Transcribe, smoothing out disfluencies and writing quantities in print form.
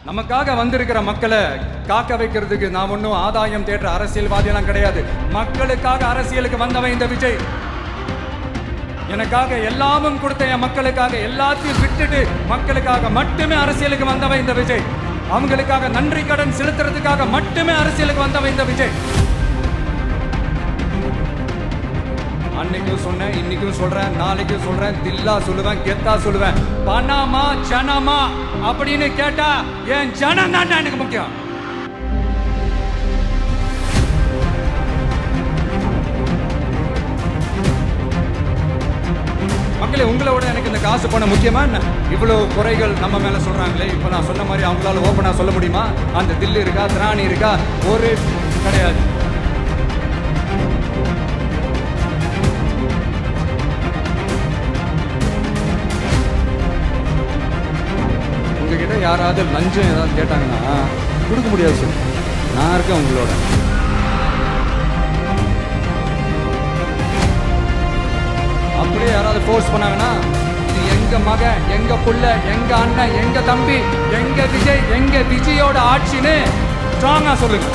நமக்காக வந்திருக்கிற மக்களை காக்க வைக்கிறதுக்கு நான் ஒன்றும் ஆதாயம் தேடுற அரசியல்வாதியெல்லாம் கிடையாது. மக்களுக்காக அரசியலுக்கு வந்தவன் இந்த விஜய். எனக்காக எல்லாமும் கொடுத்த என் மக்களுக்காக எல்லாத்தையும் விட்டுட்டு மக்களுக்காக மட்டுமே அரசியலுக்கு வந்தவன் இந்த விஜய். அவங்களுக்காக நன்றி கடன் செலுத்துறதுக்காக மட்டுமே அரசியலுக்கு வந்தவன் இந்த விஜய். அன்னைக்கும் சொன்னேன், இன்னைக்கும் சொல்றேன், நாளைக்கும் சொல்றேன், தில்லா சொல்லுவேன், கெத்தா சொல்லுவேன். பணமா ஜனமா அப்படின்னு கேட்டா என் ஜனம் தான் எனக்கு முக்கியம். மக்களே, உங்களோட எனக்கு இந்த காசு பணம் முக்கியமா என்ன? இவ்வளவு குறைகள் நம்ம மேல சொல்றாங்களே, இப்ப நான் சொன்ன மாதிரி அவங்களால ஓப்பனா சொல்ல முடியுமா? அந்த தில்லு இருக்கா, திராணி இருக்கா? ஒரு கிடையாது. உங்ககிட்ட யாராவது லஞ்சம் ஏதாவது கேட்டாங்கன்னா கொடுக்க முடியாது சார். நான் இருக்கேன் உங்களோட. அப்படியே யாராவது ஃபோர்ஸ் பண்ணாங்கன்னா, இது எங்க மகன், எங்க புள்ள, எங்க அண்ணன், எங்க தம்பி, எங்க விஜய், எங்க விஜயோட ஆட்சின்னு ஸ்ட்ராங்கா சொல்லுங்க.